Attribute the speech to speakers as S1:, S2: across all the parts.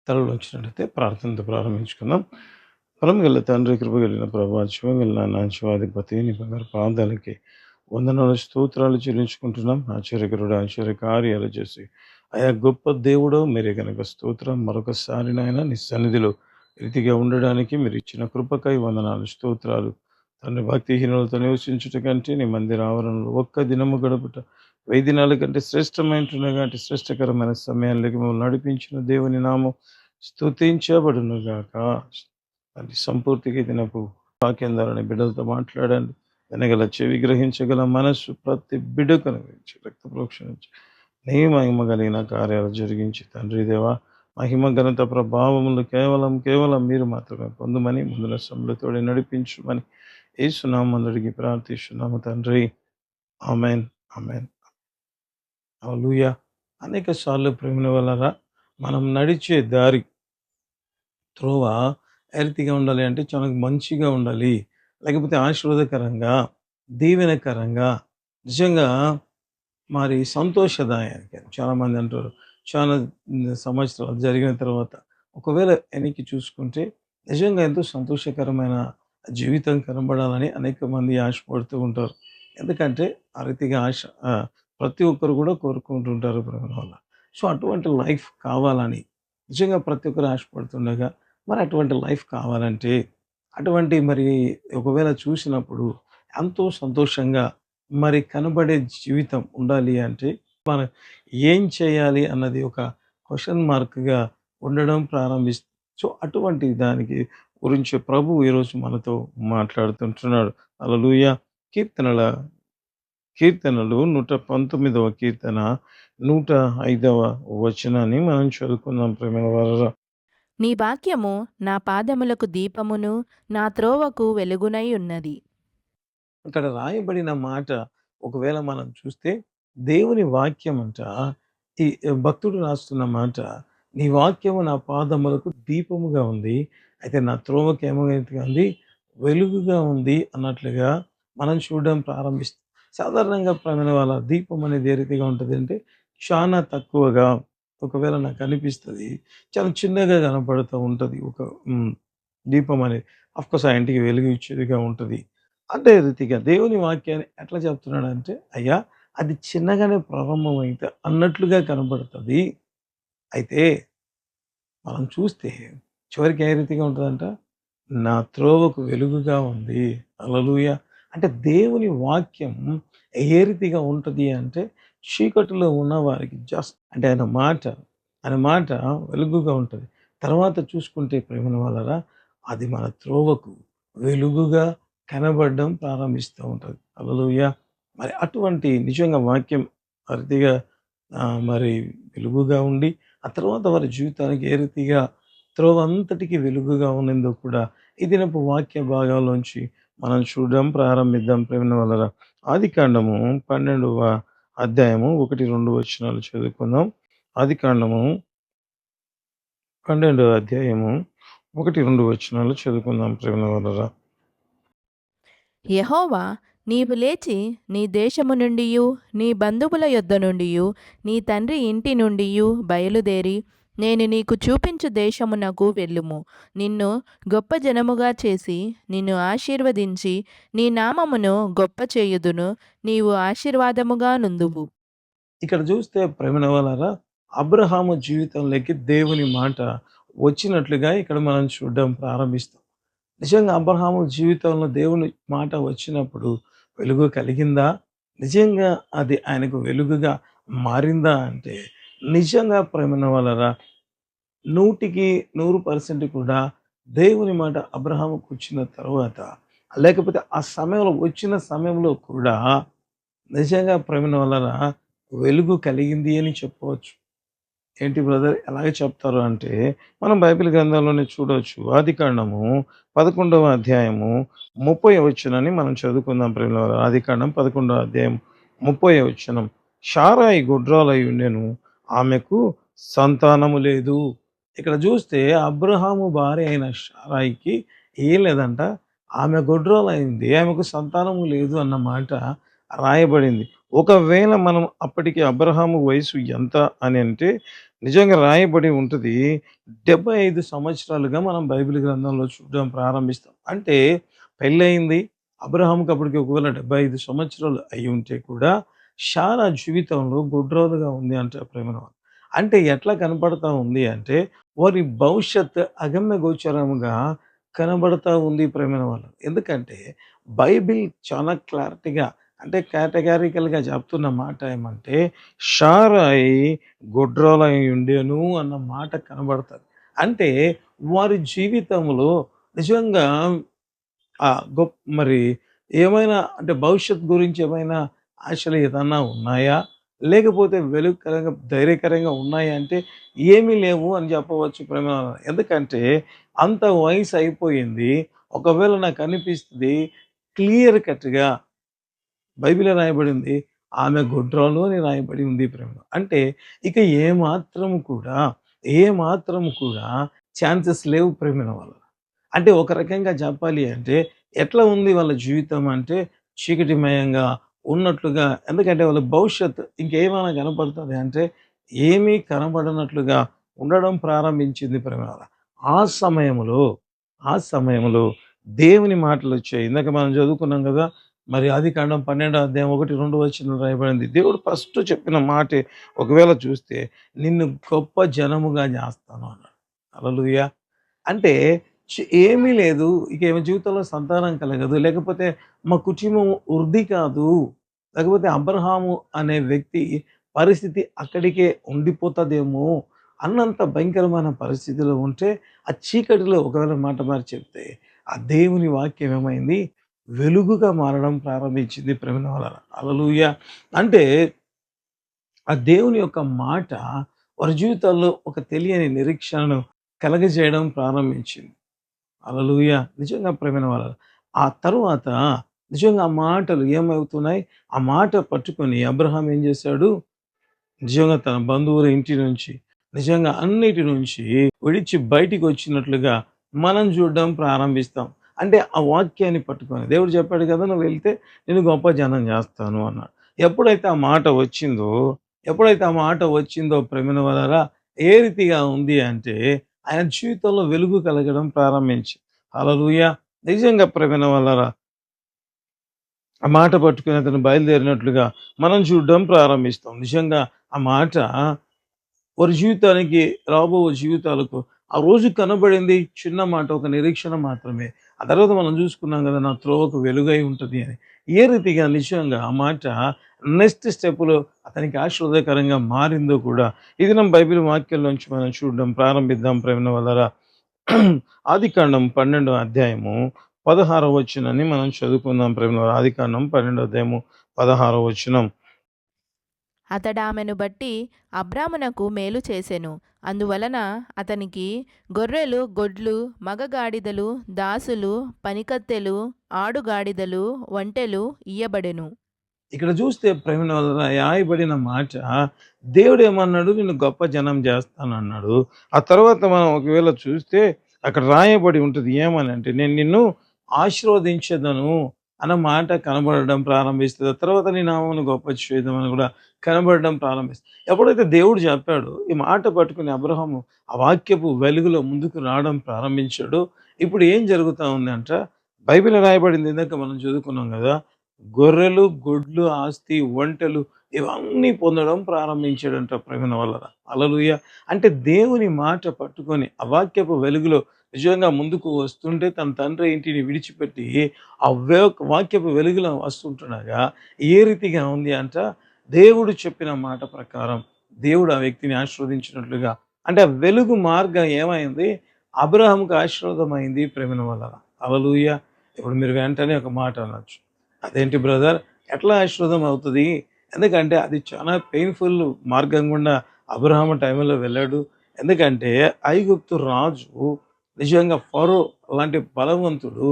S1: తలలు వచ్చినట్లయితే ప్రార్థనతో ప్రారంభించుకుందాం. పరమగల తండ్రి, కృపగలిగిన ప్రభా, శివగలిగిన నా శివాధిపతి, నీ బంగారు పాదాలకి వందనాలు స్తోత్రాలు చెల్లించుకుంటున్నాం. ఆశ్చర్యకరుడు ఆశ్చర్యకార్యాలు చేసి ఆయా గొప్ప దేవుడు మీరే కనుక స్తోత్రం. మరొకసారి నాయన నీ సన్నిధిలో రీతిగా ఉండడానికి మీరు ఇచ్చిన కృపకై వందనాలు స్తోత్రాలు. తండ్రి, భక్తిహీనులతో నివసించుట కంటే నీ మందిర ఆవరణలో ఒక్క దినము గడుపుట 1000 దినాల కంటే శ్రేష్టమైనటువంటి శ్రేష్టకరమైన సమయాల్లోకి మమ్మల్ని నడిపించిన దేవుని నామం స్తుతించబడును గాక. తండ్రి, సంపూర్తిగా దినపు వాక్యం ద్వారా బిడ్డలతో మాట్లాడండి. వినగల చెవి, గ్రహించగల మనస్సు ప్రతి బిడ్డకు అనుగ్రహించి రక్త ప్రోక్షణ నుంచి నీ మహిమ కలిగిన కార్యాలు జరిగించి తండ్రి దేవా, మహిమ ఘనత ప్రభావములు కేవలం మీరు మాత్రమే పొందుమని ముందుల సమలతోడి నడిపించుమని యేసునామమున అడిగి ప్రార్థిస్తున్నాము తండ్రి. ఆమేన్, ఆమేన్. హల్లెలూయా. అనేక సార్లు ప్రేమిన వలన మనం నడిచే దారి త్రోవ ఏ రీతిగా ఉండాలి అంటే చాలా మంచిగా ఉండాలి. లేకపోతే ఆశీర్వాదకరంగా, దీవెనకరంగా, నిజంగా మరి సంతోషదాయకంగా. చాలామంది అంటారు, చాలా సంవత్సరాలు జరిగిన తర్వాత ఒకవేళ వెనక్కి చూసుకుంటే నిజంగా ఎంతో సంతోషకరమైన జీవితం కనబడాలని అనేక మంది ఆశపడుతూ ఉంటారు. ఎందుకంటే ఆ రీతిగా ప్రతి ఒక్కరు కూడా కోరుకుంటుంటారు ప్రేమ వల్ల. సో అటువంటి లైఫ్ కావాలని నిజంగా ప్రతి ఒక్కరు ఆశపడుతుండగా, మరి అటువంటి లైఫ్ కావాలంటే అటువంటి మరి ఒకవేళ చూసినప్పుడు ఎంతో సంతోషంగా మరి కనబడే జీవితం ఉండాలి అంటే మనం ఏం చేయాలి అన్నది ఒక క్వెషన్ మార్క్‌గా ఉండడం ప్రారంభిస్తుంది. సో అటువంటి దానికి గురించి ప్రభువు ఈరోజు మనతో మాట్లాడుతుంటున్నాడు. హల్లెలూయా. కీర్తనల కీర్తనలు 119వ కీర్తన 105వ వచనాన్ని మనం చదువుకుందాం ప్రియమైన వారలారా.
S2: నీ వాక్యము నా పాదములకు దీపమును, నా త్రోవకు వెలుగునై ఉన్నది.
S1: ఇక్కడ రాయబడిన మాట ఒకవేళ మనం చూస్తే దేవుని వాక్యం అంట, ఈ భక్తుడు రాస్తున్న మాట, నీ వాక్యము నా పాదములకు దీపముగా ఉంది, అయితే నా త్రోవకి ఏమైనట్టుగా ఉంది, వెలుగుగా ఉంది అన్నట్లుగా మనం చూడడం ప్రారంభిస్తాం. సాధారణంగా ప్రమిన వాళ్ళ దీపం అనేది ఏ రీతిగా ఉంటుంది అంటే చాలా తక్కువగా ఒకవేళ నాకు అనిపిస్తుంది, చాలా చిన్నగా కనపడుతూ ఉంటుంది. ఒక దీపం అనేది అఫ్కోర్స్ ఆ ఇంటికి వెలుగు ఇచ్చేదిగా ఉంటుంది. అదే రీతిగా దేవుని వాక్యాన్ని ఎట్లా చెప్తున్నాడంటే, అయ్యా అది చిన్నగానే ప్రారంభమైతే అన్నట్లుగా కనబడుతుంది. అయితే మనం చూస్తే చివరికి ఏ రీతిగా ఉంటదంట, నా త్రోవకు వెలుగుగా ఉంది. హల్లెలూయా. అంటే దేవుని వాక్యం ఏ రీతిగా ఉంటది అంటే, చీకటిలో ఉన్న వారికి అంటే ఆయన మాట వెలుగుగా ఉంటది. తర్వాత చూసుకుంటే ప్రేమన వాళ్ళరా, అది మన త్రోవకు వెలుగుగా కనబడడం ప్రారంభిస్తూ ఉంటది. హల్లెలూయా. మరి అటువంటి నిజంగా వాక్యం ఆ రీతిగా మరి వెలుగుగా ఉండి, ఆ తర్వాత వారి జీవితానికి ఏ రీతిగా త్రోవంతటికి వెలుగుగా ఉన్నందో కూడా ఈ దినపు వాక్య భాగాల్లోంచి మనం చూడడం ప్రారంభిద్దాం ప్రేమ వలన. ఆదికాండము 12వ అధ్యాయము 1, 2 వచనాలు చదువుకుందాం. ఆదికాండము 12వ అధ్యాయము 1, 2 వచనాలు చదువుకుందాం ప్రేమ వలన.
S2: యెహోవా, నీవు లేచి నీ దేశము నుండియు, నీ బంధువుల యొద్ద నుండియు, నీ తండ్రి ఇంటి నుండియు బయలుదేరి నేను నీకు చూపించు దేశమునకు వెళ్ళుము. నిన్ను గొప్ప జనముగా చేసి నిన్ను ఆశీర్వదించి నీ నామమును గొప్ప చేయుదును. నీవు ఆశీర్వాదముగా నుందువు.
S1: ఇక్కడ చూస్తే ప్రేమ వలన అబ్రహాము జీవితంలోకి దేవుని మాట వచ్చినట్లుగా ఇక్కడ మనం చూడడం ప్రారంభిస్తాం. నిజంగా అబ్రహాము జీవితంలో దేవుని మాట వచ్చినప్పుడు వెలుగు కలిగిందా? నిజంగా అది ఆయనకు వెలుగుగా మారిందా అంటే నిజంగా ప్రేమన వలన 100% కూడా దేవుని మాట అబ్రహాముకు వచ్చిన తర్వాత, లేకపోతే ఆ సమయంలో వచ్చిన సమయంలో కూడా నిజంగా ప్రేమన వలన వెలుగు కలిగింది అని చెప్పవచ్చు. ఏంటి బ్రదర్ ఎలాగ చెప్తారు అంటే, మనం బైబిల్ గ్రంథంలోనే చూడొచ్చు. ఆదికాండము 11వ అధ్యాయము 30వ వచనాన్ని మనం చదువుకుందాం ప్రియులారా. ఆదికాండం 11వ అధ్యాయం 30వ వచనం. షారాయి గొడ్రాలై ఉండెను, ఆమెకు సంతానము లేదు. ఇక్కడ చూస్తే అబ్రహాము భార్య అయిన షారాయికి ఏం లేదంట, ఆమె గొడ్రాలైంది, ఆమెకు సంతానము లేదు అన్న మాట రాయబడింది. ఒకవేళ మనం అప్పటికి అబ్రహాము వయసు ఎంత అని అంటే నిజంగా రాయబడి ఉంటది. 75 సంవత్సరాలుగా మనం బైబిల్ గ్రంథంలో చూడడం ప్రారంభిస్తాం. అంటే పెళ్లయింది. అబ్రాహాముకి అప్పటికి ఒకవేళ 75 సంవత్సరాలు అయ్యుంటే కూడా శారా జీవితంలో గుడ్రోలుగా ఉంది అంటారు ప్రేమైన వాళ్ళు. అంటే ఎట్లా కనపడతా ఉంది అంటే వారి భవిష్యత్ అగమ్య గోచరముగా కనబడతా ఉంది ప్రేమైన వాళ్ళు. ఎందుకంటే బైబిల్ చాలా క్లారిటీగా అంటే కేటగారికల్‌గా చెప్తున్న మాట ఏమంటే షారాయి గొడ్రాలై ఉండెను అన్న మాట కనబడతది. అంటే వారి జీవితంలో నిజంగా మరి ఏమైనా అంటే భవిష్యత్ గురించి ఏమైనా ఆశలు ఏదన్నా ఉన్నాయా? లేకపోతే వెలుగుకరంగా, ధైర్యకరంగా ఉన్నాయా అంటే ఏమీ లేవు అని చెప్పవచ్చు ప్రేమ. ఎందుకంటే అంత వయసు అయిపోయింది. ఒకవేళ నాకనిపిస్తది క్లియర్ కట్‌గా బైబిల్‌లో రాయబడింది. ఆమె గొడ్రాలు అని రాయబడి ఉంది ప్రేమలో. అంటే ఇక ఏ మాత్రము కూడా ఛాన్సెస్ లేవు ప్రేమైన వాళ్ళ. అంటే ఒక రకంగా చెప్పాలి అంటే ఎట్లా ఉంది వాళ్ళ జీవితం అంటే చీకటిమయంగా ఉన్నట్లుగా. ఎందుకంటే వాళ్ళ భవిష్యత్తు ఇంకేమైనా కనపడుతది అంటే ఏమీ కనబడనట్లుగా ఉండడం ప్రారంభించింది ప్రేమ. ఆ సమయంలో, ఆ సమయంలో దేవుని మాటలొచ్చాయి. ఇందాక మనం చదువుకున్నాం గదా! మరి ఆదికాండం 12 అధ్యాయం 1, 2 వచనంలో రాయబడింది. దేవుడు ఫస్ట్ చెప్పిన మాటే ఒకవేళ చూస్తే నిన్ను గొప్ప జనముగా చేస్తాను అన్నాడు. హల్లెలూయా! అంటే ఏమీ లేదు. ఇక ఈమె జీవితంలో సంతానం కలగదు. లేకపోతే మా కుటుంబం వృద్ధి కాదు. లేకపోతే అబ్రహాము అనే వ్యక్తి పరిస్థితి అక్కడికే ఉండిపోతదేమో అన్నంత భయంకరమైన పరిస్థితిలో ఉంటే, ఆ చీకటిలో ఒకవేళ మాట మార్చి చెప్తే, ఆ దేవుని వాక్యం ఏమైంది? వెలుగుగా మారడం ప్రారంభించింది ప్రేమైన వాళ్ళారా. హల్లెలూయా! అంటే ఆ దేవుని యొక్క మాట వారి జీవితాల్లో ఒక తెలియని నిరీక్షణను కలగజేయడం ప్రారంభించింది. హల్లెలూయా! నిజంగా ప్రియమైన వాళ్ళారా. ఆ తరువాత నిజంగా ఆ మాటలు ఏమవుతున్నాయి? ఆ మాట పట్టుకొని అబ్రహాం ఏం చేశాడు? నిజంగా తన బంధువుల ఇంటి నుంచి, నిజంగా అన్నిటి నుంచి విడిచి బయటికొచ్చినట్లుగా మనం చూడడం ప్రారంభిస్తాం. అంటే ఆ వాక్యాన్ని పట్టుకొని దేవుడు చెప్పాడు కదా! "నువ్వెళ్తే నిన్ను గొప్ప జనం చేస్తాను" అన్నాడు. ఎప్పుడైతే ఆ మాట వచ్చిందో, ప్రేమైన వాళ్ళారా ఏ రీతిగా ఉంది అంటే ఆయన జీవితంలో వెలుగు కలగడం ప్రారంభించింది. హల్లెలూయా! నిజంగా ప్రియమైన వాళ్ళారా ఆ మాట పట్టుకొని అతను బయలుదేరినట్లుగా మనం చూడడం ప్రారంభిస్తాం. నిజంగా ఆ మాట వారి జీవితానికి, రాబో జీవితాలకు ఆ రోజు కనబడింది చిన్న మాట, ఒక నిరీక్షణ మాత్రమే. ఆ తర్వాత మనం చూసుకున్నాం గదా! నా త్రోవకు వెలుగై ఉంటది అని. ఏ రీతిగా నిజంగా ఆ మాట నెక్స్ట్ స్టెప్‌లో అతనికి ఆశీర్వాదకరంగా మారిందో కూడా ఈ దినం బైబిల్ వాక్యంలోంచి మనం చూడడం ప్రారంభిద్దాం ప్రేమైన వాళ్ళారా. ఆదికాండం 12 అధ్యాయము 16 వచనాన్ని మనం చదువుకుందాం ప్రేమ. ఆదికాండం 12 అధ్యాయము 16 వచనం.
S2: అతడామెను బట్టి అబ్రామునకు మేలు చేసెను. అందువలన అతనికి గొర్రెలు, గొడ్లు, మగగాడిదలు, దాసులు, పనికత్తెలు, ఆడుగాడిదలు, ఒంటెలు ఇయ్యబడెను.
S1: ఇక్కడ చూస్తే ప్రేమైన వాళ్ళారా రాయబడిన మాట దేవుడేమన్నాడు? నిన్ను గొప్ప జనం చేస్తానన్నాడు. ఆ తర్వాత మనం ఒకవేళ చూస్తే అక్కడ రాయబడి ఉంటది ఏమనంటే, నేను నిన్ను ఆశీర్వదించెదను అన్న మాట కనబడడం ప్రారంభిస్తది. ఆ తర్వాత నీ నామమును గొప్ప చేయుదుమని కూడా కనబడడం ప్రారంభిస్తది. ఎప్పుడైతే దేవుడు చెప్పాడో ఈ మాట పట్టుకుని అబ్రాహాము ఆ వాక్యపు వెలుగులో ముందుకు రావడం ప్రారంభించాడో, ఇప్పుడు ఏం జరుగుతా ఉందంట బైబిల్‌లో రాయబడింది ఇందాక మనం చదువుకున్నాం గదా! గొర్రెలు, గొడ్లు, ఆస్తి, ఒంటెలు ఇవన్నీ పొందడం ప్రారంభించాడంట ప్రేమైన వల్లరా. హల్లెలూయా! అంటే దేవుని మాట పట్టుకొని ఆ వాక్యపు వెలుగులో నిజంగా ముందుకు వస్తుంటే తన తండ్రి ఇంటిని విడిచిపెట్టి ఆ వాక్యపు వెలుగులో వస్తుంటుండగా ఏ రీతిగా ఉంది అంట దేవుడు చెప్పిన మాట ప్రకారం దేవుడు ఆ వ్యక్తిని ఆశీర్వదించినట్లుగా అంటే ఆ వెలుగు మార్గం ఏమైంది? అబ్రాహాముకు ఆశీర్వాదమైంది ప్రేమైన వల్లరా. హల్లెలూయా! ఇప్పుడు మీరు వెంటనే ఒక మాట అనొచ్చు. అదేంటి బ్రదర్ ఎట్లా ఆశీర్వాదం అవుతది? ఎందుకంటే అది చాలా పెయిన్‌ఫుల్ మార్గం గుండా అబ్రహాము టైంలో వెళ్ళాడు. ఎందుకంటే ఐగుప్తు రాజు నిజంగా ఫరో లాంటి బలవంతుడు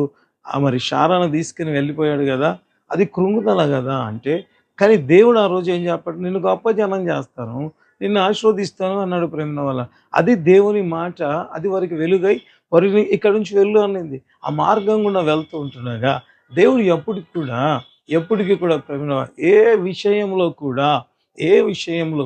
S1: మరి శారాను తీసుకొని వెళ్ళిపోయాడు గదా! అది కృంగుదల గదా! అంటే కానీ దేవుడు ఆ రోజు ఏం చెప్పాడు? నిన్ను గొప్ప జనం చేస్తాను. నిన్ను ఆశీర్వదిస్తాను అన్నాడు ప్రేమ వల్ల. అది దేవుని మాట. అది వారికి వెలుగై వారిని ఇక్కడి నుంచి వెళ్ళు అనింది. ఆ మార్గం గుండా వెళ్తూ ఉంటుండగా దేవుడు ఎప్పటికి కూడా ప్రేమ ఏ విషయంలో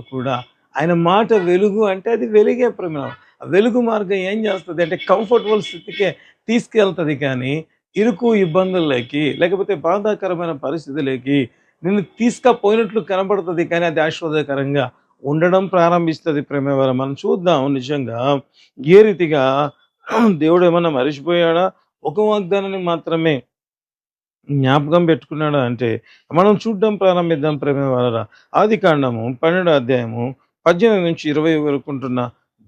S1: కూడా ఆయన మాట వెలుగు అంటే అది వెలుగే ప్రేమ. ఆ వెలుగు మార్గం ఏం చేస్తది అంటే కంఫర్టబుల్ స్థితికే తీసుకెళ్తది కానీ, ఇరుకు ఇబ్బందుల్లోకి లేకపోతే బాధాకరమైన పరిస్థితులకి నిన్ను తీసుకపోయినట్లు కనబడుతది కానీ, అది ఆశీర్వాదకరంగా ఉండడం ప్రారంభిస్తది ప్రేమవర. మనం చూద్దాం నిజంగా ఏ రీతిగా దేవుడేమన్నా మరిచిపోయాడా? ఒక వాగ్దానాన్ని మాత్రమే జ్ఞాపకం పెట్టుకున్నాడా అంటే, మనం చూడ్డం ప్రారంభిద్దాం ప్రేమవరరా. ఆదికాండము 12 అధ్యాయము 18-20 వరకుంటున్న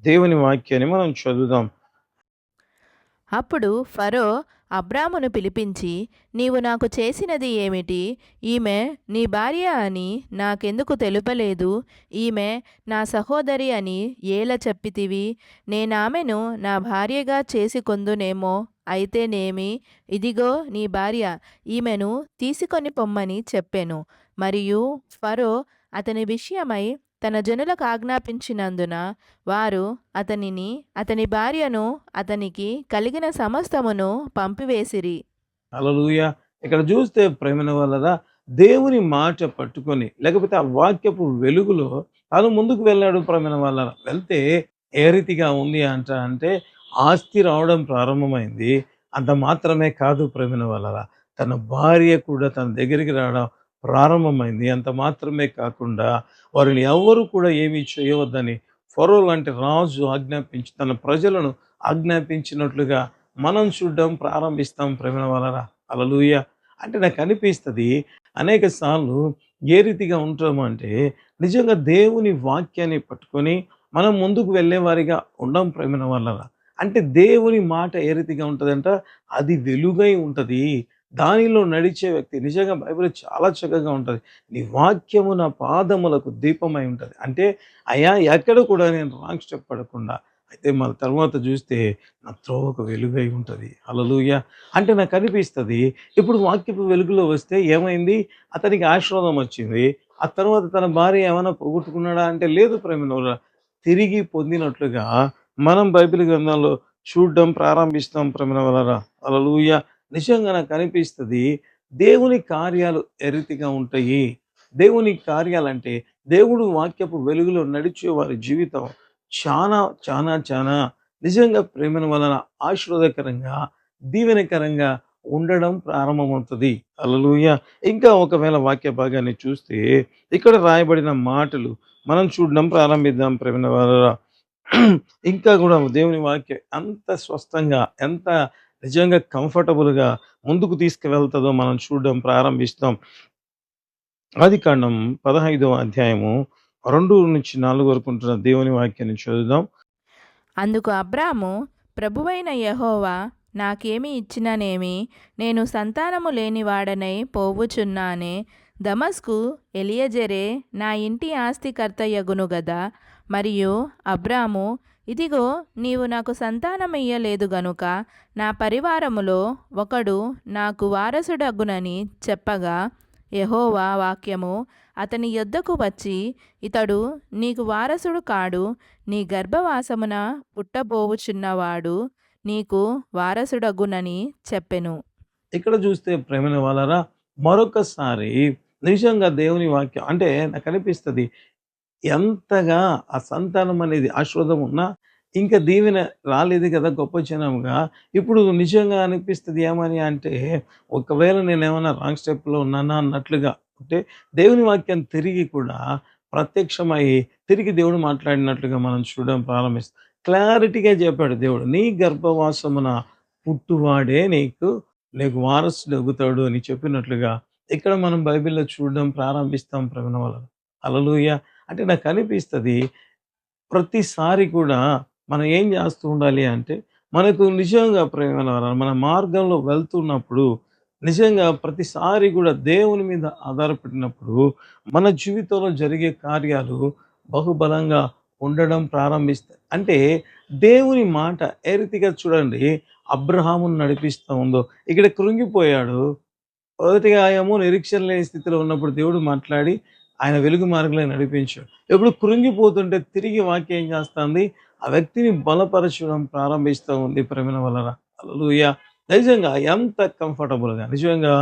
S1: దేవుని వాక్యాన్ని మనం చదువుదాం.
S2: అప్పుడు ఫరో అబ్రామును పిలిపించి, నీవు నాకు చేసినది ఏమిటి? ఈమె నీ భార్య అని నాకెందుకు తెలుపలేదు? ఈమె నా సహోదరి అని ఏల చెప్పితివి? నేనామెను నా భార్యగా చేసుకొందునేమో. అయితేనేమి, ఇదిగో నీ భార్య, ఈమెను తీసుకొని పొమ్మని చెప్పెను. మరియు ఫరో అతని విషయమై తన జనులకు ఆజ్ఞాపించినందున వారు అతనిని, అతని భార్యను, అతనికి కలిగిన సమస్తమును పంపివేసిరి.
S1: హల్లెలూయా! ఇక్కడ చూస్తే ప్రేమైన వాళ్ళరా, దేవుని మాట పట్టుకొని లేకపోతే ఆ వాక్యపు వెలుగులో తను ముందుకు వెళ్ళాడు ప్రేమైన వాళ్ళరా. వెళ్తే ఏ రీతిగా ఉంది అంటే ఆస్తి రావడం ప్రారంభమైంది. అంత మాత్రమే కాదు ప్రేమైన వాళ్ళరా, తన భార్య కూడా తన దగ్గరికి రావడం ప్రారంభమైంది. అంత మాత్రమే కాకుండా వారిని ఎవ్వరు కూడా ఏమీ చేయవద్దని ఫరో లాంటి రాజు ఆజ్ఞాపించి తన ప్రజలను ఆజ్ఞాపించినట్లుగా మనం చూడడం ప్రారంభిస్తాం ప్రేమైన వాళ్ళరా. హల్లెలూయా! అంటే నాకనిపిస్తది అనేక సార్లు ఏ రీతిగా ఉంటాము అంటే, నిజంగా దేవుని వాక్యాన్ని పట్టుకొని మనం ముందుకు వెళ్ళేవారిగా ఉండం ప్రేమైన వాళ్ళరా. అంటే దేవుని మాట ఏ రీతిగా ఉంటదంట, అది వెలుగై ఉంటది. దానిలో నడిచే వ్యక్తి నిజంగా బైబిల్ చాలా చక్కగా ఉంటది. నీ వాక్యము నా పాదములకు దీపమై ఉంటది. అంటే అయ్యా ఎక్కడ కూడా నేను రాంగ్ స్టెప్ పడకుండా అయితే మళ్ళీ తర్వాత చూస్తే నా త్రోవకు వెలుగై ఉంటది. హల్లెలూయా! అంటే నాకనిపిస్తది ఇప్పుడు వాక్యపు వెలుగులో వస్తే ఏమైంది? అతనికి ఆశీర్వాదం వచ్చింది. ఆ తర్వాత తన భార్య ఏమైనా పోగొట్టుకున్నాడా అంటే లేదు ప్రేమినులారా. తిరిగి పొందినట్లుగా మనం బైబిల్ గ్రంథంలో చూడడం ప్రారంభిస్తాం ప్రేమినులారా. హల్లెలూయా! నిజంగా నాకనిపిస్తది దేవుని కార్యాలు ఏ రీతిగా ఉంటాయి? దేవుని కార్యాలంటే దేవుడు వాక్యపు వెలుగులో నడిచే వారి జీవితం చానా, చానా నిజంగా ప్రేమను వలన ఆశీర్వాదకరంగా, దీవెనకరంగా ఉండడం ప్రారంభమవుతది. హల్లెలూయా! ఇంకా ఒకవేళ వాక్య భాగాన్ని చూస్తే ఇక్కడ రాయబడిన మాటలు మనం చూడడం ప్రారంభిద్దాం ప్రేమన వారలా. ఇంకా గూడా దేవుని వాక్యం ఎంత స్పష్టంగా, ఎంత నిజంగా కంఫర్టబుల్‌గా ముందుకు తీసుకువెళ్తదో మనం చూడడం ప్రారంభిస్తాం. ఆదికాండం 15వ అధ్యాయము 2-4 వరకు ఉంటున్న దేవుని వాక్యాన్ని చదువుదాం.
S2: అందుకు అబ్రాము, ప్రభువైన యెహోవా నాకేమి ఇచ్చిననేమి? నేను సంతానము లేనివాడనై పోవుచున్నానే. దమస్కు ఎలియజరే నా ఇంటి ఆస్తికర్తయగును గదా. మరియు అబ్రాము, ఇదిగో నీవు నాకు సంతానమియ్యలేదు గనుక నా పరివారములో ఒకడు నాకు వారసుడగునని చెప్పగా, యెహోవా వాక్యము అతని యొద్దకు వచ్చి, ఇతడు నీకు వారసుడు కాడు, నీ గర్భవాసమున పుట్టబోవుచున్నవాడు నీకు వారసుడగునని చెప్పెను.
S1: ఇక్కడ చూస్తే ప్రేమైన వాళ్ళరా మరొకసారి నిజంగా దేవుని వాక్యం అంటే నాకనిపిస్తది ఎంతగా ఆ సంతానం అనేది ఆశీర్వాదం ఉన్నా, ఇంకా దీవెన రాలేదు కదా గొప్ప జనంగా. ఇప్పుడు నిజంగా అనిపిస్తది ఏమని అంటే, ఒకవేళ నేనేమన్నా రాంగ్ స్టెప్‌లో ఉన్నానా అన్నట్లుగా. అంటే దేవుని వాక్యం తిరిగి కూడా ప్రత్యక్షమై, తిరిగి దేవుడు మాట్లాడినట్లుగా మనం చూడడం ప్రారంభిస్తాం. క్లారిటీగా చెప్పాడు దేవుడు. "నీ గర్భవాసమున పుట్టువాడే నీకు వారసుడగుతాడు" అని చెప్పినట్లుగా ఇక్కడ మనం బైబిల్‌లో చూడడం ప్రారంభిస్తాం ప్రేమ వలన. హల్లెలూయా! అంటే నాకనిపిస్తది ప్రతిసారి కూడా మనం ఏం చేస్తూ ఉండాలి అంటే, మనకు నిజంగా ప్రేమల మన మార్గంలో వెళ్తున్నప్పుడు, నిజంగా ప్రతిసారి కూడా దేవుని మీద ఆధారపడినప్పుడు, మన జీవితంలో జరిగే కార్యాలు బహుబలంగా ఉండడం ప్రారంభిస్తాయి. అంటే దేవుని మాట ఏ రీతిగా చూడండి అబ్రహామును నడిపిస్తా ఉందో, ఇక్కడ కృంగిపోయాడు. మొదటిగా ఏమో నిరీక్షణ లేని స్థితిలో ఉన్నప్పుడు దేవుడు మాట్లాడి ఆయన వెలుగు మార్గంలో నడిపించాడు. ఎప్పుడు కృంగిపోతుంటే తిరిగి వాక్యం ఏం చేస్తుంది? ఆ వ్యక్తిని బలపరచడం ప్రారంభిస్తూ ఉంది ప్రేమల వలన. హల్లెలూయా! నిజంగా ఎంత కంఫర్టబుల్‌గా నిజంగా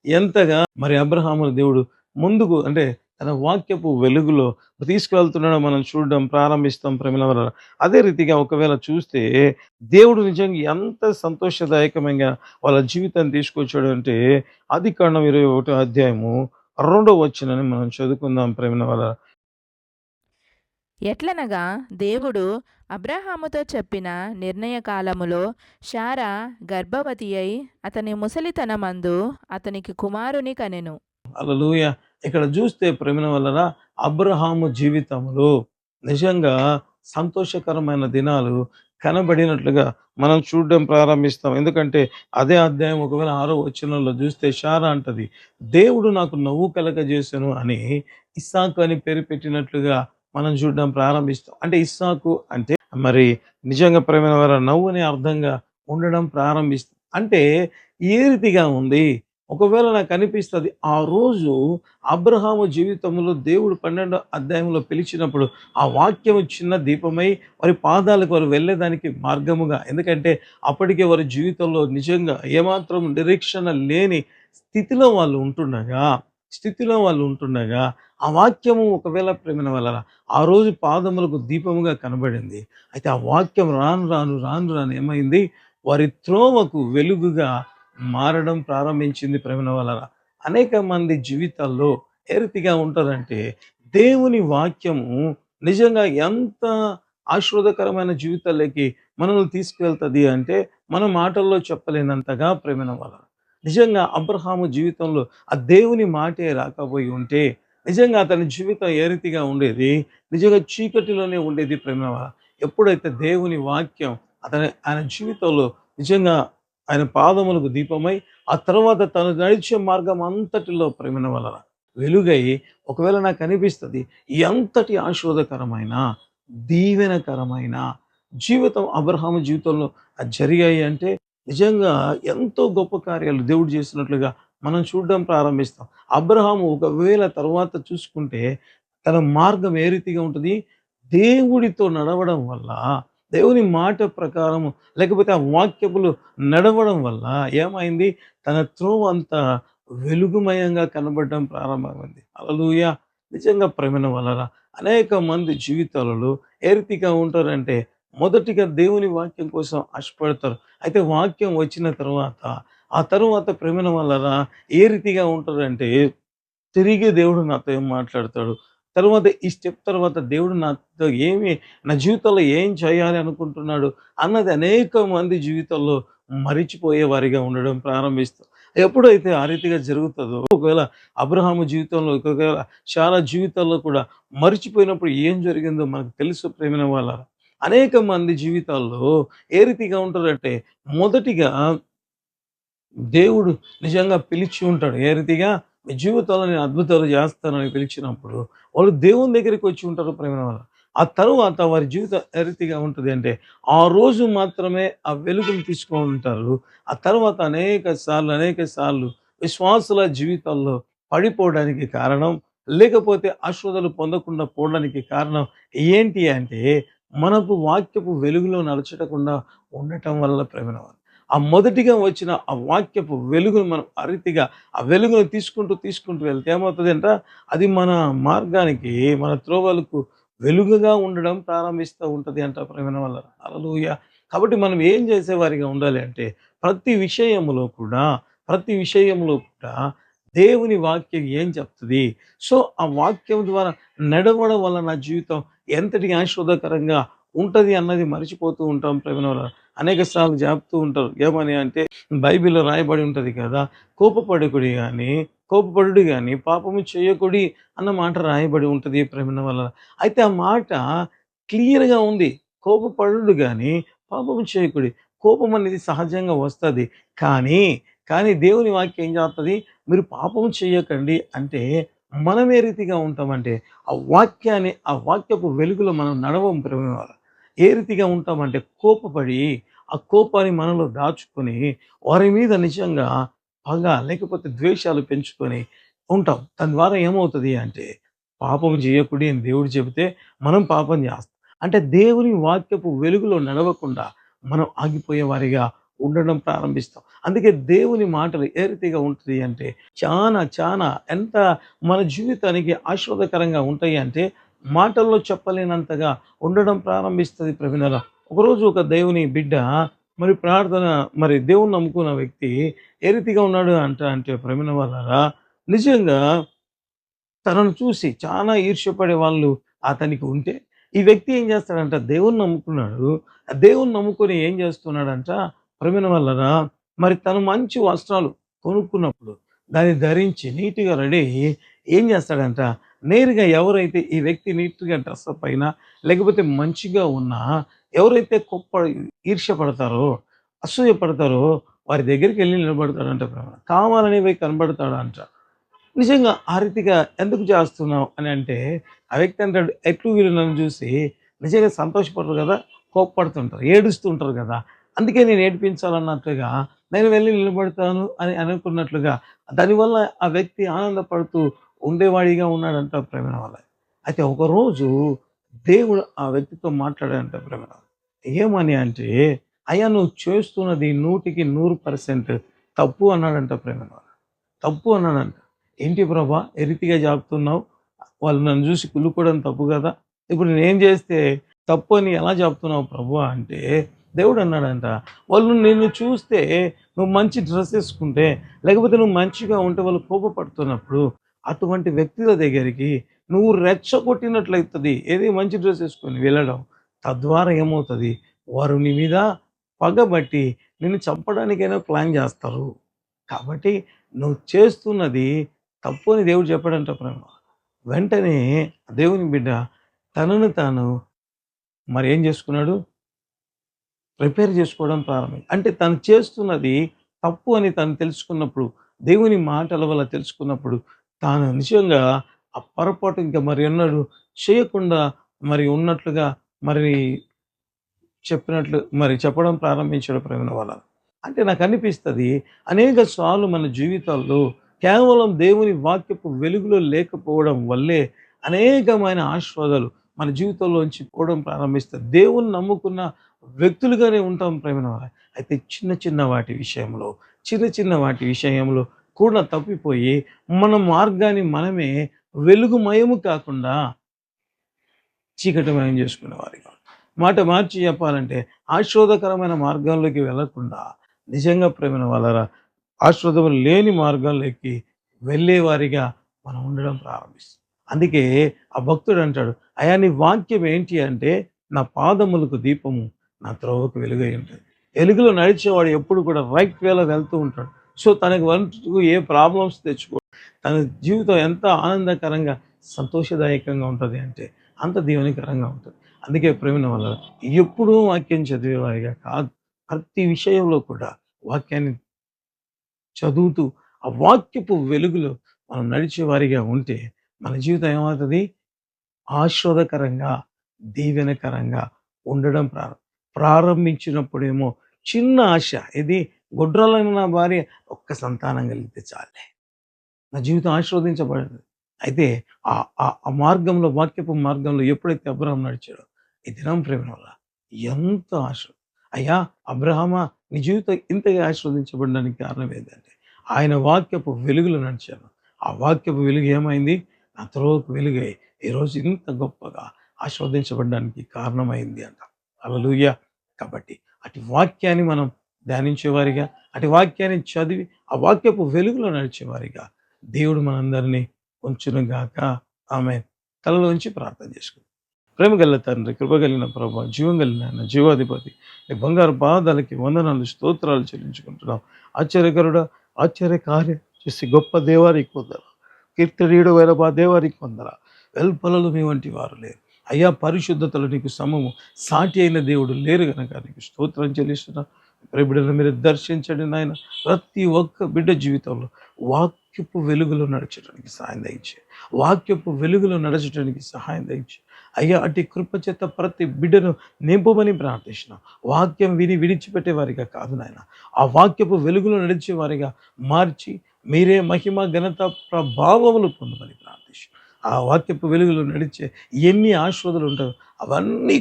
S1: ఎంతగా మరి అబ్రహామును దేవుడు ముందుకు అంటే తన వాక్యపు వెలుగులో తీసుకువెళ్తున్నాడో మనం చూడడం ప్రారంభిస్తాం ప్రేమిల వల్ల. అదే రీతిగా ఒకవేళ చూస్తే దేవుడు నిజంగా ఎంత సంతోషదాయకమైన వాళ్ళ జీవితాన్ని తీసుకొచ్చాడు అంటే ఆదికాండం 21 అధ్యాయము 2వ వచనాన్ని మనం చదువుకుందాం ప్రేమిల వల్ల.
S2: ఎట్లనగా దేవుడు అబ్రహాముతో చెప్పిన నిర్ణయ కాలములో శారా గర్భవతి అయి అతని ముసలితనమందు అతనికి కుమారుని కనెను.
S1: హల్లెలూయా! ఇక్కడ చూస్తే ప్రేమిన వలన అబ్రహాము జీవితంలో నిజంగా సంతోషకరమైన దినాలు కనబడినట్లుగా మనం చూడడం ప్రారంభిస్తాం. ఎందుకంటే అదే అధ్యాయం ఒకవేళ 6వ వచనంలో చూస్తే శారా అంటది, దేవుడు నాకు నవ్వు కలగజేసెను అని ఇస్సాకు అని పేరు పెట్టినట్లుగా మనం చూడడం ప్రారంభిస్తాం. అంటే ఇస్సాకు అంటే మరి నిజంగా ప్రేమైన వార నవ్వు అనే అర్థంగా ఉండడం ప్రారంభిస్తుంది. అంటే ఏ రీతిగా ఉంది? ఒకవేళ నాకనిపిస్తది, ఆ రోజు అబ్రహాము జీవితంలో దేవుడు 12వ అధ్యాయంలో పిలిచినప్పుడు, ఆ వాక్యము చిన్న దీపమై వారి పాదాలకు వారు వెళ్ళేదానికి మార్గముగా, ఎందుకంటే అప్పటికే వారి జీవితంలో నిజంగా ఏమాత్రం నిరీక్షణ లేని స్థితిలో వాళ్ళు ఉంటుండగా, ఆ వాక్యము ఒకవేళ ప్రేమిన వలన ఆ రోజు పాదములకు దీపముగా కనబడింది. అయితే ఆ వాక్యం రాను రాను ఏమైంది? వారి త్రోవకు వెలుగుగా మారడం ప్రారంభించింది ప్రేమిన వలన. అనేక మంది జీవితాల్లో ఏ రీతిగా ఉంటారంటే, దేవుని వాక్యము నిజంగా ఎంత ఆశీర్వాదకరమైన జీవితాల్లోకి మనల్ని తీసుకువెళ్తది అంటే, మన మాటల్లో చెప్పలేనంతగా ప్రేమిన వలన. నిజంగా అబ్రహాము జీవితంలో ఆ దేవుని మాటే రాకపోయి ఉంటే, నిజంగా అతని జీవితం ఏ రీతిగా ఉండేది? నిజంగా చీకటిలోనే ఉండేది ప్రేమిన వలన. ఎప్పుడైతే దేవుని వాక్యం ఆయన జీవితంలో నిజంగా ఆయన పాదములకు దీపమై, ఆ తర్వాత తను నడిచే మార్గం అంతటిలో ప్రేమిన వలన వెలుగై, ఒకవేళ నాకనిపిస్తది ఎంతటి ఆశీర్వాదకరమైన, దీవెనకరమైన జీవితం అబ్రహాము జీవితంలో జరిగాయి అంటే, నిజంగా ఎంతో గొప్ప కార్యాలు దేవుడు చేసినట్లుగా మనం చూడడం ప్రారంభిస్తాం. అబ్రహాము ఒకవేళ తర్వాత చూసుకుంటే, తన మార్గం ఏ రీతిగా ఉంటది? దేవుడితో నడవడం వల్ల, దేవుని మాట ప్రకారము లేకపోతే ఆ వాక్యములు నడవడం వల్ల ఏమైంది? తన త్రోవ అంతా వెలుగుమయంగా కనబడడం ప్రారంభమైంది. హల్లెలూయా! నిజంగా ప్రేమైన వలన అనేక మంది జీవితాలలో ఏ రీతిగా ఉంటారంటే, మొదటిగా దేవుని వాక్యం కోసం ఆశపడతారు. అయితే వాక్యం వచ్చిన తర్వాత, ఆ తరువాత ప్రేమైన వలన ఏ రీతిగా ఉంటారంటే, తిరిగి దేవుడు నాతో ఏం మాట్లాడతాడు? తర్వాత ఈ స్టెప్ తర్వాత దేవుడు నాతో నా జీవితంలో ఏం చేయాలి అనుకుంటున్నాడు? అన్నది అనేక మంది జీవితాల్లో మరిచిపోయే వారిగా ఉండడం ప్రారంభిస్తారు. ఎప్పుడైతే ఆ రీతిగా జరుగుతదో, ఒకవేళ అబ్రహాము జీవితంలో, ఒకవేళ శారా జీవితాల్లో కూడా మరిచిపోయినప్పుడు ఏం జరిగిందో మనకు తెలుసు ప్రేమైన వాళ్ళారా. అనేక మంది జీవితాల్లో ఏ రీతిగా ఉంటారంటే, మొదటిగా దేవుడు నిజంగా పిలిచి ఉంటాడు. ఏ రీతిగా? మీ జీవితంలో నేను అద్భుతాలు చేస్తానని పిలిచినప్పుడు, వాళ్ళు దేవుని దగ్గరికి వచ్చి ఉంటారు ప్రేమైన వాళ్ళ. ఆ తరువాత వారి జీవితం ఏ రీతిగా ఉంటది అంటే, ఆ రోజు మాత్రమే ఆ వెలుగును తీసుకొని ఉంటారు. ఆ తర్వాత అనేక సార్లు విశ్వాసుల జీవితాల్లో పడిపోవడానికి కారణం, లేకపోతే ఆశీర్వాదాలు పొందకుండా పోవడానికి కారణం ఏంటి అంటే, మనకు వాక్యపు వెలుగులో నడచకుండా ఉండటం వల్ల ప్రేమైన వాళ్ళు. ఆ మొదటిగా వచ్చిన ఆ వాక్యపు వెలుగును మనం ఆ రీతిగా ఆ వెలుగును తీసుకుంటూ వెళ్తే ఏమవుతదంట, అది మన మార్గానికి, మన త్రోవలకు వెలుగుగా ఉండడం ప్రారంభిస్తూ ఉంటది అంట ప్రేమైన వల్ల. హల్లెలూయా! కాబట్టి మనం ఏం చేసేవారిగా ఉండాలి అంటే, ప్రతి విషయంలో కూడా దేవుని వాక్యం ఏం చెప్తది? సో, ఆ వాక్యం ద్వారా నడవడం వల్ల నా జీవితం ఎంతటి ఆశీర్వాదకరంగా ఉంటది అన్నది మర్చిపోతూ ఉంటాం ప్రేమైన వల్ల. అనేక సార్లు చెప్తూ ఉంటారు. ఏమని అంటే, బైబిల్‌లో రాయబడి ఉంటది కదా! కోపపడుడు గాని పాపము చేయకుడి అన్న మాట రాయబడి ఉంటది ప్రేమిన వల్ల. అయితే ఆ మాట క్లియర్‌గా ఉంది. కోపపడుడు గాని పాపము చేయకుడి. కోపం అనేది సహజంగా వస్తది. కానీ, దేవుని వాక్యం ఏం చెప్తది? మీరు పాపం చేయకండి అంటే, మనం ఏ రీతిగా ఉంటామంటే, ఆ వాక్యపు వెలుగులో మనం నడవం ప్రేమిన వల్ల. ఏ రీతిగా ఉంటామంటే, కోపపడి, ఆ కోపాన్ని మనలో దాచుకొని, వారి మీద నిజంగా పగ లేకపోతే ద్వేషాలు పెంచుకొని ఉంటాం. దాని ద్వారా ఏమవుతది అంటే, పాపం చేయకుడి అని దేవుడు చెబితే మనం పాపం చేస్తాం. అంటే దేవుని వాక్యపు వెలుగులో నడవకుండా మనం ఆగిపోయే వారిగా ఉండడం ప్రారంభిస్తాం. అందుకే దేవుని మాటలు ఏ రీతిగా ఉంటుంది అంటే చాలా ఎంత మన జీవితానికి ఆశీర్వాదకరంగా ఉంటాయి అంటే మాటల్లో చెప్పలేనంతగా ఉండడం ప్రారంభిస్తది ప్రియమైనరా. ఒకరోజు ఒక దేవుని బిడ్డ మరి ప్రార్థన మరి దేవుణ్ణి నమ్ముకున్న వ్యక్తి ఏ రీతిగా ఉన్నాడు అంటే ప్రియమైన వాళ్ళారా, నిజంగా తనను చూసి చాలా ఈర్ష్యపడే వాళ్ళు అతనికి ఉంటే, ఈ వ్యక్తి ఏం చేస్తాడంట దేవుణ్ణి నమ్ముకున్నాడు. ఆ దేవుణ్ణి నమ్ముకొని ఏం చేస్తున్నాడంట ప్రియమైన వాళ్ళరా, మరి తను మంచి వస్త్రాలు కొనుక్కున్నప్పుడు దాన్ని ధరించి నీట్‌గా రెడీ అయ్యి ఏం చేస్తాడంట, నేరుగా ఎవరైతే ఈ వ్యక్తి నీట్‌గా డ్రెస్అప్ అయినా, లేకపోతే మంచిగా ఉన్నా, ఎవరైతే ఈర్ష్య పడతారో, అసూయ పడతారో వారి దగ్గరికెళ్ళి నిలబడతాడంట ప్రేమ. కావాలని పోయి కనబడతాడంట. నిజంగా ఆ రీతిగా ఎందుకు చేస్తున్నావు అని అంటే, ఆ వ్యక్తి అంటాడు, ఎట్లు వీళ్ళు నన్ను చూసి నిజంగా సంతోషపడరు కదా, కోప్పడుతుంటారు, ఏడుస్తుంటారు కదా, అందుకే నేను ఏడిపించాలన్నట్లుగా నేను వెళ్ళి నిలబడతాను అని అనుకున్నట్లుగా దానివల్ల ఆ వ్యక్తి ఆనందపడుతూ ఉండేవాడిగా ఉన్నాడంట ప్రేమ వల్ల. అయితే ఒకరోజు దేవుడు ఆ వ్యక్తితో మాట్లాడాడంట ప్రేమ. ఏమని అంటే, అయ్యా నువ్వు చేస్తున్నది 100% తప్పు అన్నాడంట ప్రేమ. తప్పు అన్నాడంట. ఏంటి ప్రభా! ఏ రీతిగా చెప్తున్నావు? వాళ్ళు నన్ను చూసి కుళ్ళుకోవడం తప్పు కదా! ఇప్పుడు నేనేం చేస్తే తప్పు అని ఎలా చెప్తున్నావు ప్రభువా అంటే, దేవుడు అన్నాడంట, వాళ్ళు నిన్ను చూస్తే నువ్వు మంచి డ్రెస్ ఏసుకుంటే, లేకపోతే నువ్వు మంచిగా ఉంటే వాళ్ళు కోపపడుతున్నప్పుడు, అటువంటి వ్యక్తుల దగ్గరికి నువ్వు రెచ్చగొట్టినట్లయితది. ఏది మంచి డ్రెస్ ఏసుకొని వెళ్ళడం. తద్వారా ఏమవుతది? వారు నీ మీద పగబట్టి నిన్ను చంపడానికైనా ప్లాన్ చేస్తారు. కాబట్టి నువ్వు చేస్తున్నది తప్పు అని దేవుడు చెప్పాడంట ప్రేమ. వెంటనే దేవుని బిడ్డ తనను తాను మరి ఏం చేసుకున్నాడు? ప్రిపేర్ చేసుకోవడం అంటే తను చేస్తున్నది తప్పు అని తను తెలుసుకున్నప్పుడు, దేవుని మాటల వల్ల తెలుసుకున్నప్పుడు, తాను నిజంగా ఆ పొరపాటు ఇంకా మరి ఎన్నడూ చేయకుండా మరి ఉన్నట్లుగా మరి చెప్పినట్లు మరి చెప్పడం ప్రారంభించాడు ప్రేమ వల్ల. అంటే నాకనిపిస్తది అనేక సార్లు మన జీవితాల్లో కేవలం దేవుని వాక్యపు వెలుగులో లేకపోవడం వల్లే అనేకమైన ఆశీర్వాదాలు మన జీవితంలోంచి పోవడం ప్రారంభిస్తాయి. దేవుని నమ్ముకున్న వ్యక్తులుగానే ఉంటాం ప్రేమైన వారు. అయితే చిన్న వాటి విషయంలో కూడా తప్పిపోయి మన మార్గాన్ని మనమే వెలుగుమయము కాకుండా చీకటిమయం చేసుకునేవారిగా. మాట మార్చి చెప్పాలంటే ఆశీర్వాదకరమైన మార్గాల్లోకి వెళ్ళకుండా నిజంగా ప్రేమైన వాళ్ళరా ఆశీర్వాదం లేని మార్గాల్లోకి వెళ్ళేవారిగా మనం ఉండడం ప్రారంభిస్తాం. అందుకే ఆ భక్తుడు అంటాడు, అయ్యా నీ వాక్యం ఏంటి అంటే నా పాదములకు దీపము, నా త్రోవకు వెలుగై ఉంటుంది. వెలుగులో నడిచేవాడు ఎప్పుడు కూడా రైట్ వేలో వెళ్తూ ఉంటాడు. సో తనకు వంటకు ఏ ప్రాబ్లమ్స్ తెచ్చుకోడు. తన జీవితం ఎంత ఆనందకరంగా సంతోషదాయకంగా ఉంటుంది అంటే అంత దీవెనకరంగా ఉంటుంది. అందుకే ప్రేమ వల్ల ఎప్పుడూ వాక్యం చదివేవారిగా కాదు, ప్రతి విషయంలో కూడా వాక్యాన్ని చదువుతూ ఆ వాక్యపు వెలుగులో మనం నడిచేవారిగా ఉంటే మన జీవితం ఏమవుతుంది? ఆశీర్వాదకరంగా, దీవెనకరంగా ఉండడం ప్రారంభించినప్పుడేమో చిన్న ఆశ, ఇది గొడ్రాలైన నా భార్య ఒక్క సంతానం కలిగితే చాలే, నా జీవితం ఆశీర్వదించబడింది. అయితే ఆ ఆ ఆ మార్గంలో వాక్యపు మార్గంలో ఎప్పుడైతే అబ్రహాం నడిచాడో ఈ దినం ప్రేమ వల్ల ఎంత ఆశ. అయ్యా అబ్రహామా నీ జీవితం ఇంతగా ఆశీర్వదించబడడానికి కారణం ఏంటంటే ఆయన వాక్యపు వెలుగులో నడిచాను. ఆ వాక్యపు వెలుగు ఏమైంది? నా త్రోవకు వెలుగై ఈరోజు ఇంత గొప్పగా ఆశీర్వదించబడడానికి కారణమైంది అంట. హల్లెలూయా. కాబట్టి అటు వాక్యాన్ని మనం ధ్యానించేవారిగా, అటు వాక్యాన్ని చదివి ఆ వాక్యపు వెలుగులో నడిచేవారిగా దేవుడు మనందరినీ ఉంచునుగాక. ఆమేన్. తలలోంచి ప్రార్థన చేసుకుందాం. ప్రేమ గల తండ్రి, కృప కలిగిన ప్రభా, జీవం కలిగిన ఆయన, జీవాధిపతి, నీ బంగారు పాదాలకి వందనాలు స్తోత్రాలు చెల్లించుకుంటున్నాం. ఆశ్చర్యకరుడా, ఆశ్చర్యకార్యం చేసి గొప్ప దేవానికి కొందరు, కీర్తనీయుడు అయిన మా దేవానికి కొందరు, వెల్పలలు మీ వంటి వారు లేరు. అయ్యా పరిశుద్ధతలు నీకు సమము సాటి అయిన దేవుడు లేరు కనుక నీకు స్తోత్రం చెల్లిస్తున్నా. బిడ్డను మీరు దర్శించండి నాయన. ప్రతి ఒక్క బిడ్డ జీవితంలో వాక్యపు వెలుగులో నడచడానికి సహాయం దయచే, వాక్యపు వెలుగులో నడచడానికి సహాయం దయచే. అయ్యా అటు కృపచేత ప్రతి బిడ్డను నింపమని ప్రార్థిస్తున్నాం. వాక్యం విని విడిచిపెట్టే వారిగా కాదు నాయన, ఆ వాక్యపు వెలుగులో నడిచే వారిగా మార్చి మీరే మహిమ ఘనత ప్రభావములు పొందమని ప్రార్థిస్తున్నాం. ఆ వాక్యపు వెలుగులో నడిచే ఎన్ని ఆశీర్వాదాలు ఉంటాయో అవన్నీ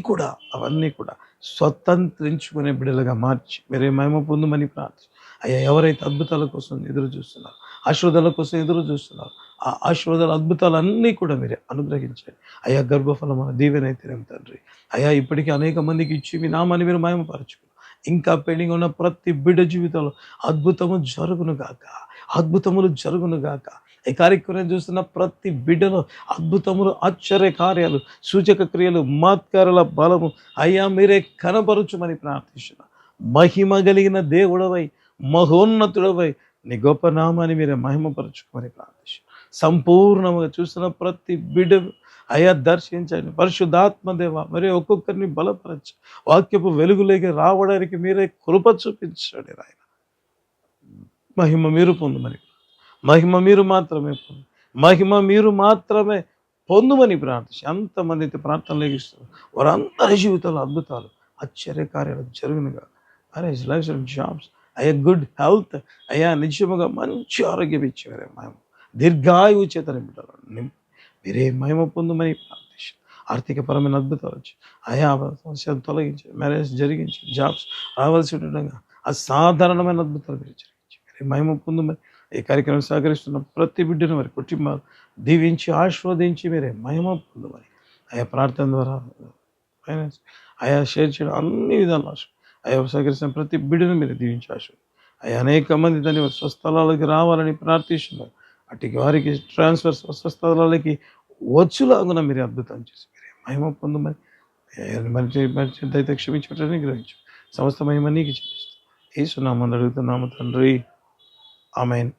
S1: కూడా స్వతంత్రించుకునే బిడ్డలుగా మార్చి మీరే మహిమ పొందమని ప్రార్థన. అయ్యా, ఎవరైతే అద్భుతాల కోసం ఎదురు చూస్తున్నారు, ఆశీర్వాదాల కోసం ఎదురు చూస్తున్నారు, ఆ ఆశీర్వాదాలు అద్భుతాలన్నీ కూడా మీరే అనుగ్రహించండి. అయ్యా, గర్భఫలం దీవెనైతేనేం తండ్రి. అయ్యా, ఇప్పటికీ అనేక మందికి ఇచ్చి మీ నామాన్ని మీరు మహిమపరచుకున్నారు. ఇంకా పెండింగ్ ఉన్న ప్రతి బిడ్డ జీవితంలో అద్భుతము జరుగును గాక, అద్భుతములు జరుగును గాక. ఈ కార్యక్రమం చూస్తున్న ప్రతి బిడ్డలో అద్భుతములు, ఆశ్చర్య కార్యాలు, సూచక క్రియలు, మాత్కారుల బలము అయ్యా మీరే కనపరచుమని ప్రార్థిస్తున్నా. మహిమ కలిగిన దేవుడవై, మహోన్నతుడవై నీ గొప్ప నామాన్ని మీరే మహిమపరచుకోమని ప్రార్థిస్తున్నా. సంపూర్ణంగా చూస్తున్న ప్రతి బిడ్డ అయ్యా దర్శించండి. పరిశుద్ధాత్మ దేవ మరి ఒక్కొక్కరిని బలపరచు. వాక్యపు వెలుగులోకి రావడానికి మీరే కృప చూపించండి నాయన. మహిమ మీరు పొందుమని, మహిమ మీరు మాత్రమే పొందు, మహిమ మీరు మాత్రమే పొందుమని ప్రార్థించి ఎంతమంది అయితే ప్రార్థనలు ఇస్తారు వారందరి జీవితంలో అద్భుతాలు, ఆశ్చర్యకార్యాలు జరుగునుగా. మ్యారేజ్, లైఫ్, జాబ్స్, అయ్యా గుడ్ హెల్త్, అయ్యా నిజముగా మంచి ఆరోగ్యం ఇచ్చేవారే మహిమ, దీర్ఘాయువు చేత నింపుతారు. మీరే మహిమ పొందుమని ప్రార్థించి ఆర్థికపరమైన అద్భుతాలు వచ్చి అయా సమస్యలు తొలగించి, మ్యారేజ్ జరిగించి, జాబ్స్ రావాల్సి ఉండగా అసాధారణమైన అద్భుతాలు మీరు జరిగించి మీరే మహిమ పొందుమని ఈ కార్యక్రమం సహకరిస్తున్న ప్రతి బిడ్డను వారి కుటుంబాలు దీవించి ఆశీర్వదించి మీరే మహిమ పొందమని ఆయా ప్రార్థన ద్వారా ఫైనాన్స్ ఆయా షేర్ చేయడం అన్ని విధాలు ఆయా సహకరిస్తున్న ప్రతి బిడ్డను మీరు దీవించి ఆశీర్వదించి ఆయా అనేక మంది దాన్ని స్వస్థలాలకి రావాలని ప్రార్థిస్తున్నారు. అటుకి వారికి ట్రాన్స్ఫర్ స్వస్థలాలకి వచ్చులాగున మీరు అద్భుతం చేసి మీరే మహిమ పొందమని మంచి దయతో క్షమించటని గ్రహించు. సమస్త మహిమ నీకు చెల్లిస్తాం. యేసు నామమున అడుగుతున్నాము తండ్రి, ఆమేన్.